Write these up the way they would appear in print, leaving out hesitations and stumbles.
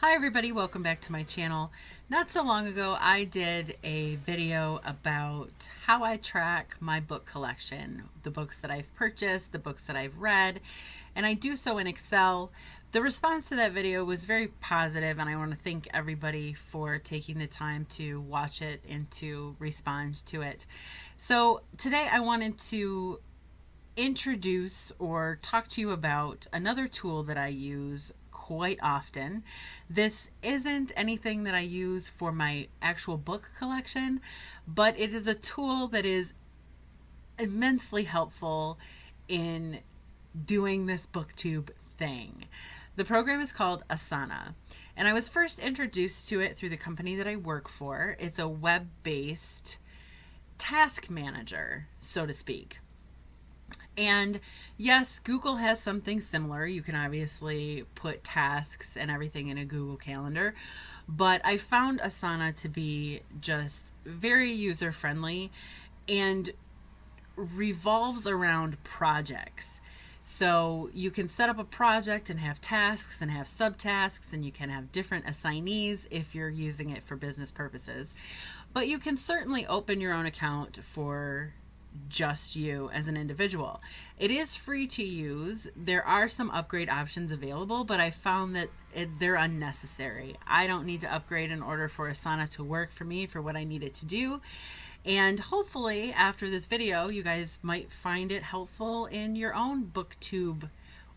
Hi everybody, welcome back to my channel. Not so long ago I did a video about how I track my book collection, the books that I've purchased, the books that I've read, and I do so in Excel. The response to that video was very positive, and I want to thank everybody for taking the time to watch it and to respond to it. So today I wanted to introduce or talk to you about another tool that I use quite often. This isn't anything that I use for my actual book collection, but it is a tool that is immensely helpful in doing this BookTube thing. The program is called Asana, and I was first introduced to it through the company that I work for. It's a web-based task manager, so to speak. And yes, Google has something similar. You can obviously put tasks and everything in a Google Calendar, but I found Asana to be just very user-friendly and revolves around projects. So you can set up a project and have tasks and have subtasks, and you can have different assignees if you're using it for business purposes. But you can certainly open your own account for just you as an individual. It is free to use. There are some upgrade options available, but I found that they're unnecessary. I don't need to upgrade in order for Asana to work for me for what I need it to do. And hopefully after this video, you guys might find it helpful in your own BookTube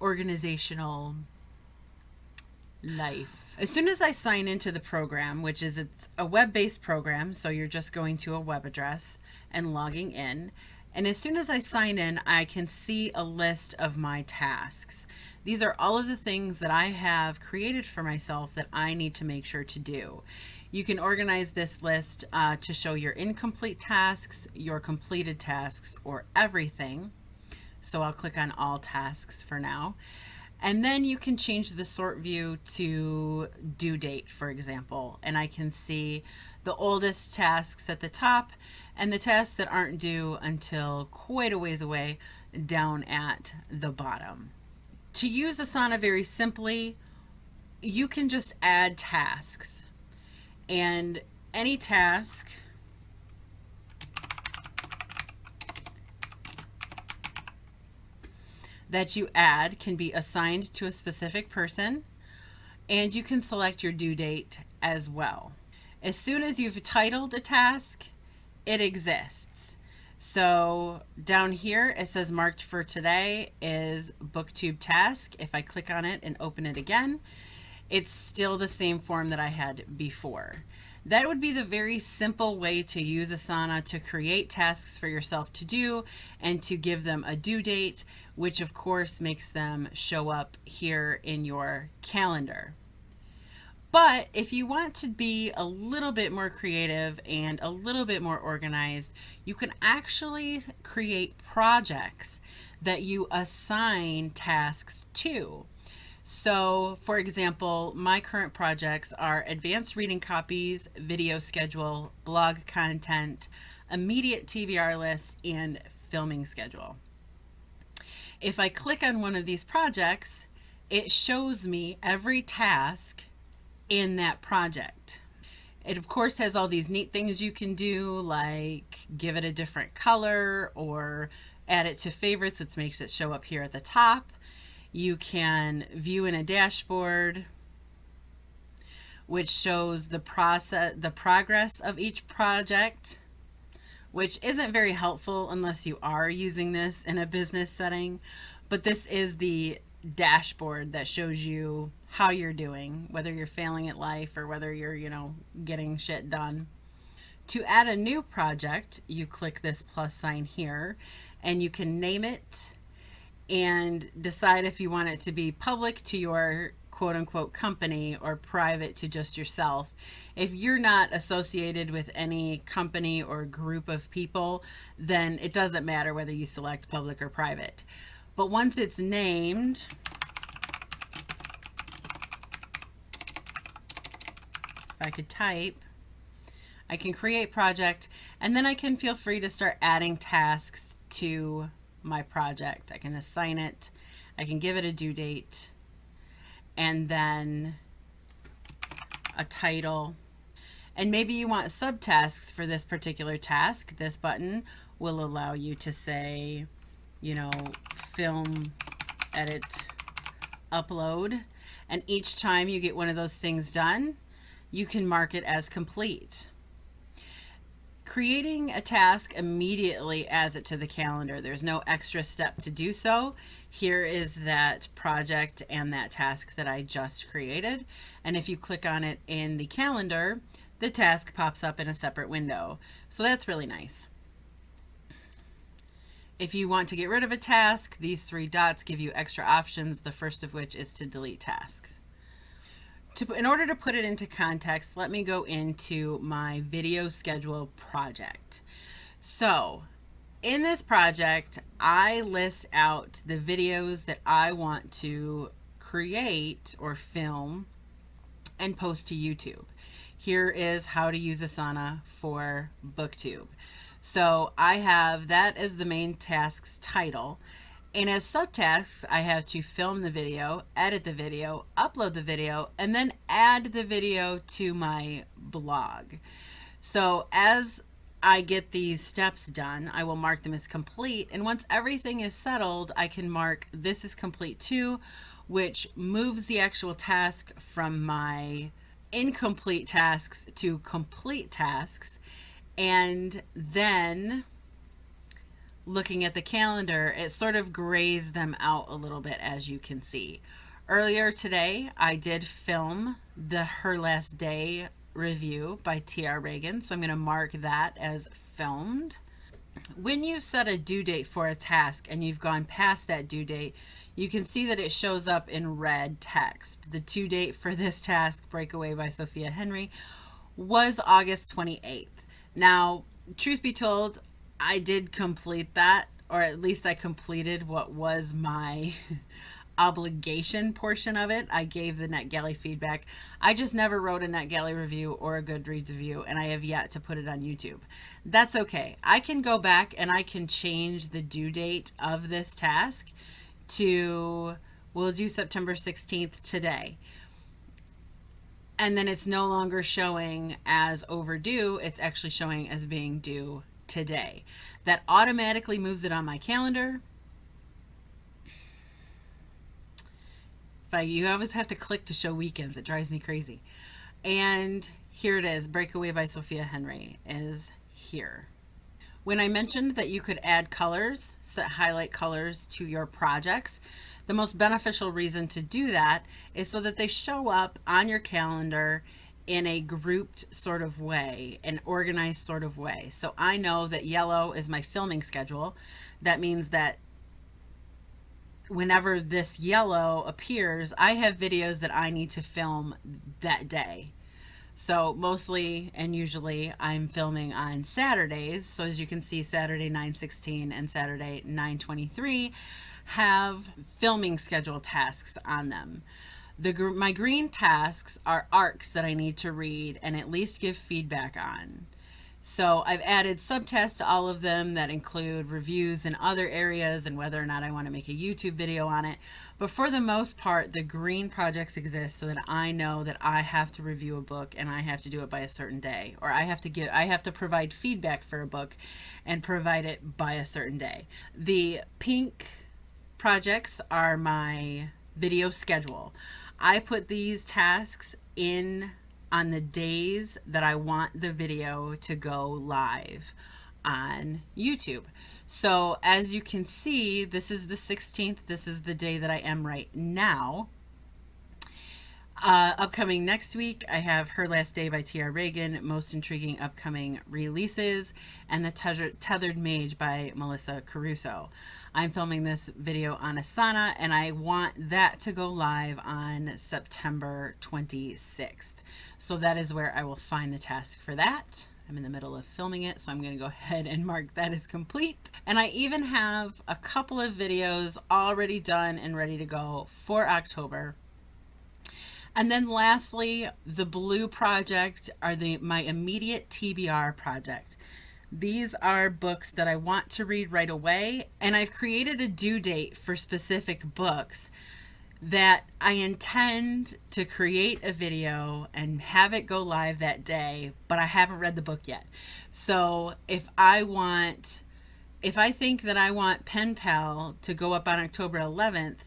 organizational life. As soon as I sign into the program, which is it's a web-based program, so you're just going to a web address and logging in. And as soon as I sign in, I can see a list of my tasks. These are all of the things that I have created for myself that I need to make sure to do. You can organize this list to show your incomplete tasks, your completed tasks, or everything. So I'll click on all tasks for now. And then you can change the sort view to due date, for example, and I can see the oldest tasks at the top and the tasks that aren't due until quite a ways away down at the bottom. To use Asana very simply, you can just add tasks, and any task that you add can be assigned to a specific person, and you can select your due date as well. As soon as you've titled a task, it exists. So down here it says marked for today is BookTube task. If I click on it and open it again, it's still the same form that I had before. That would be the very simple way to use Asana to create tasks for yourself to do and to give them a due date, which of course makes them show up here in your calendar. But if you want to be a little bit more creative and a little bit more organized, you can actually create projects that you assign tasks to. So, for example, my current projects are advanced reading copies, video schedule, blog content, immediate TBR list, and filming schedule. If I click on one of these projects, it shows me every task in that project. It of course has all these neat things you can do, like give it a different color or add it to favorites, which makes it show up here at the top. You can view in a dashboard, which shows the progress of each project, which isn't very helpful unless you are using this in a business setting. But this is the dashboard that shows you how you're doing, whether you're failing at life or whether you're, getting shit done. To add a new project, you click this plus sign here, and you can name it and decide if you want it to be public to your quote-unquote company or private to just yourself. If you're not associated with any company or group of people, then it doesn't matter whether you select public or private. But once it's named, if I could type, I can create project, and then I can feel free to start adding tasks to my project. I can assign it, I can give it a due date, and then a title, and maybe you want subtasks for this particular task. This button will allow you to say, you know, film, edit, upload. And each time you get one of those things done, you can mark it as complete. Creating a task immediately adds it to the calendar. There's no extra step to do so. Here is that project and that task that I just created. And if you click on it in the calendar, the task pops up in a separate window. So that's really nice. If you want to get rid of a task, these three dots give you extra options, the first of which is to delete tasks. In order to put it into context, let me go into my video schedule project. So in this project, I list out the videos that I want to create or film and post to YouTube. Here is how to use Asana for BookTube. So I have that as the main task's title. And as subtasks, I have to film the video, edit the video, upload the video, and then add the video to my blog. So as I get these steps done, I will mark them as complete. And once everything is settled, I can mark this is complete too, which moves the actual task from my incomplete tasks to complete tasks. And then looking at the calendar, it sort of grays them out a little bit, as you can see. Earlier today, I did film the Her Last Day review by T.R. Reagan, so I'm going to mark that as filmed. When you set a due date for a task and you've gone past that due date, you can see that it shows up in red text. The due date for this task, Breakaway by Sophia Henry, was August 28th. Now, truth be told, I did complete that, or at least I completed what was my obligation portion of it. I gave the NetGalley feedback. I just never wrote a NetGalley review or a Goodreads review, and I have yet to put it on YouTube. That's okay. I can go back and I can change the due date of this task to, we'll do September 16th today. And then it's no longer showing as overdue. It's actually showing as being due today. That automatically moves it on my calendar. You always have to click to show weekends. It drives me crazy. And here it is. Breakaway by Sophia Henry is here. When I mentioned that you could add colors, set highlight colors to your projects, the most beneficial reason to do that is so that they show up on your calendar in a grouped sort of way, an organized sort of way. So I know that yellow is my filming schedule. That means that whenever this yellow appears, I have videos that I need to film that day. So mostly and usually I'm filming on Saturdays. So as you can see, Saturday 9/16 and Saturday 9/23 have filming schedule tasks on them. My green tasks are arcs that I need to read and at least give feedback on. So I've added subtasks to all of them that include reviews in other areas and whether or not I want to make a YouTube video on it. But for the most part, the green projects exist so that I know that I have to review a book and I have to do it by a certain day, or I have to provide feedback for a book and provide it by a certain day. The pink projects are my video schedule. I put these tasks in on the days that I want the video to go live on YouTube. So as you can see, this is the 16th. This is the day that I am right now. Upcoming next week, I have Her Last Day by T.R. Reagan, most intriguing upcoming releases, and The Tethered Mage by Melissa Caruso. I'm filming this video on Asana, and I want that to go live on September 26th. So that is where I will find the task for that. I'm in the middle of filming it, so I'm going to go ahead and mark that as complete. And I even have a couple of videos already done and ready to go for October. And then lastly, the blue project are my immediate TBR project. These are books that I want to read right away, and I've created a due date for specific books that I intend to create a video and have it go live that day, but I haven't read the book yet. So if I think that I want Pen Pal to go up on October 11th,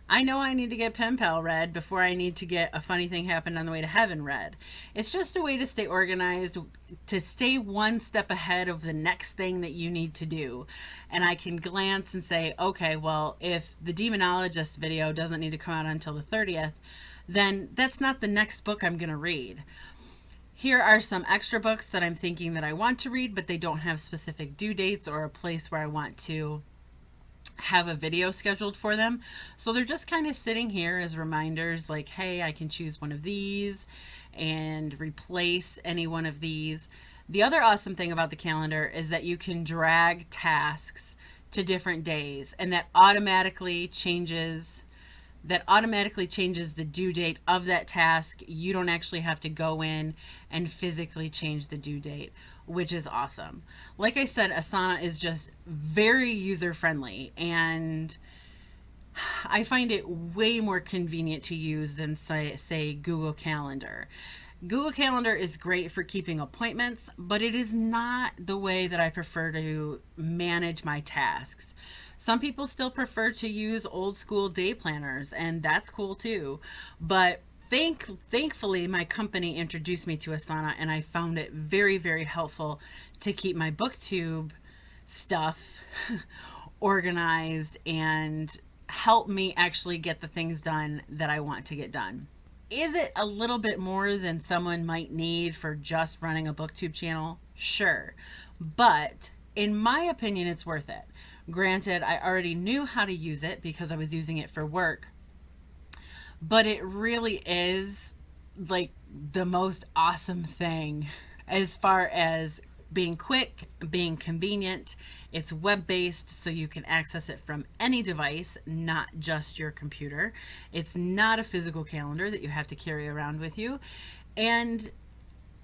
I know I need to get Pen Pal read before I need to get A Funny Thing Happened on the Way to Heaven read. It's just a way to stay organized, to stay one step ahead of the next thing that you need to do. And I can glance and say, okay, well, if the Demonologist video doesn't need to come out until the 30th, then that's not the next book I'm going to read. Here are some extra books that I'm thinking that I want to read, but they don't have specific due dates or a place where I want to have a video scheduled for them. So they're just kind of sitting here as reminders, like, hey, I can choose one of these and replace any one of these. The other awesome thing about the calendar is that you can drag tasks to different days, and that automatically changes the due date of that task. You don't actually have to go in and physically change the due date, which is awesome. Like I said, Asana is just very user friendly, and I find it way more convenient to use than say Google Calendar. Google Calendar is great for keeping appointments, but it is not the way that I prefer to manage my tasks. Some people still prefer to use old school day planners, and that's cool too. But thankfully, my company introduced me to Asana, and I found it very, very helpful to keep my BookTube stuff organized and help me actually get the things done that I want to get done. Is it a little bit more than someone might need for just running a BookTube channel? Sure. But in my opinion, it's worth it. Granted, I already knew how to use it because I was using it for work, but it really is like the most awesome thing as far as being quick, being convenient. It's web-based, so you can access it from any device, not just your computer. It's not a physical calendar that you have to carry around with you, and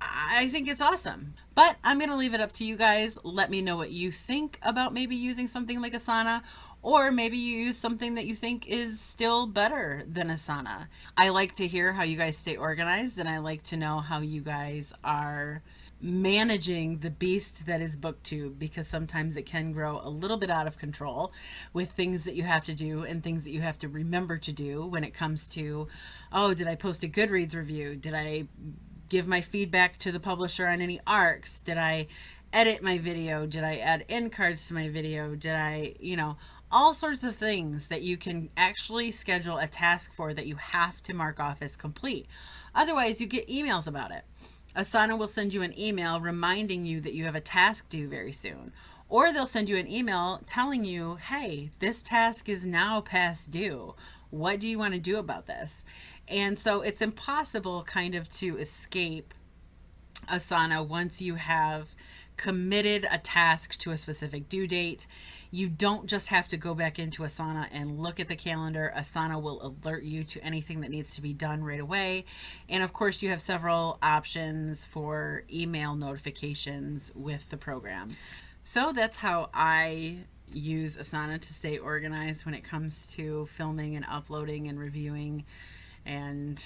I think it's awesome. But I'm going to leave it up to you guys. Let me know what you think about maybe using something like Asana, or maybe you use something that you think is still better than Asana. I like to hear how you guys stay organized, and I like to know how you guys are managing the beast that is BookTube, because sometimes it can grow a little bit out of control with things that you have to do and things that you have to remember to do when it comes to, oh, did I post a Goodreads review? Did I give my feedback to the publisher on any arcs? Did I edit my video? Did I add end cards to my video? Did I, all sorts of things that you can actually schedule a task for that you have to mark off as complete. Otherwise, you get emails about it. Asana will send you an email reminding you that you have a task due very soon. Or they'll send you an email telling you, hey, this task is now past due. What do you want to do about this? And so it's impossible kind of to escape Asana once you have committed a task to a specific due date. You don't just have to go back into Asana and look at the calendar. Asana will alert you to anything that needs to be done right away. And of course, you have several options for email notifications with the program. So that's how I use Asana to stay organized when it comes to filming and uploading and reviewing and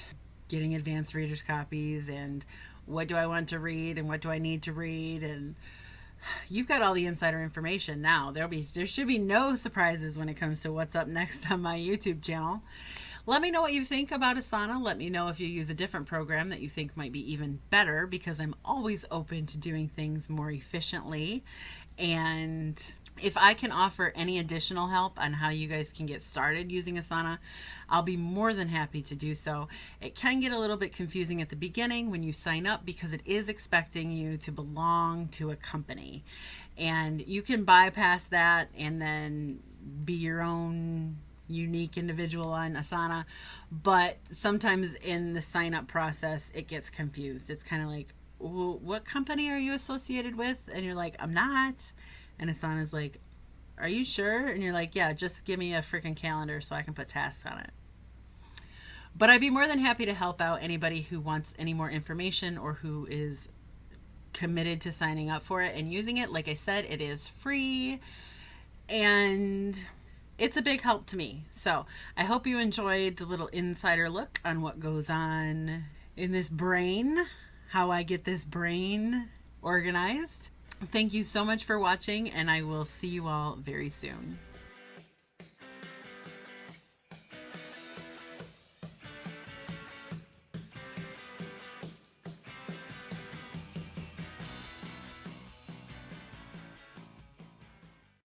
getting advanced readers copies, and what do I want to read and what do I need to read. And you've got all the insider information now. There should be no surprises when it comes to what's up next on my YouTube channel. Let me know what you think about Asana. Let me know if you use a different program that you think might be even better, because I'm always open to doing things more efficiently. And if I can offer any additional help on how you guys can get started using Asana, I'll be more than happy to do so. It can get a little bit confusing at the beginning when you sign up, because it is expecting you to belong to a company. And you can bypass that and then be your own unique individual on Asana. But sometimes in the sign up process, it gets confused. It's kind of like, well, what company are you associated with? And you're like, I'm not. And Asana's like, are you sure? And you're like, yeah, just give me a freaking calendar so I can put tasks on it. But I'd be more than happy to help out anybody who wants any more information or who is committed to signing up for it and using it. Like I said, it is free. And it's a big help to me. So I hope you enjoyed the little insider look on what goes on in this brain, how I get this brain organized. Thank you so much for watching, and I will see you all very soon.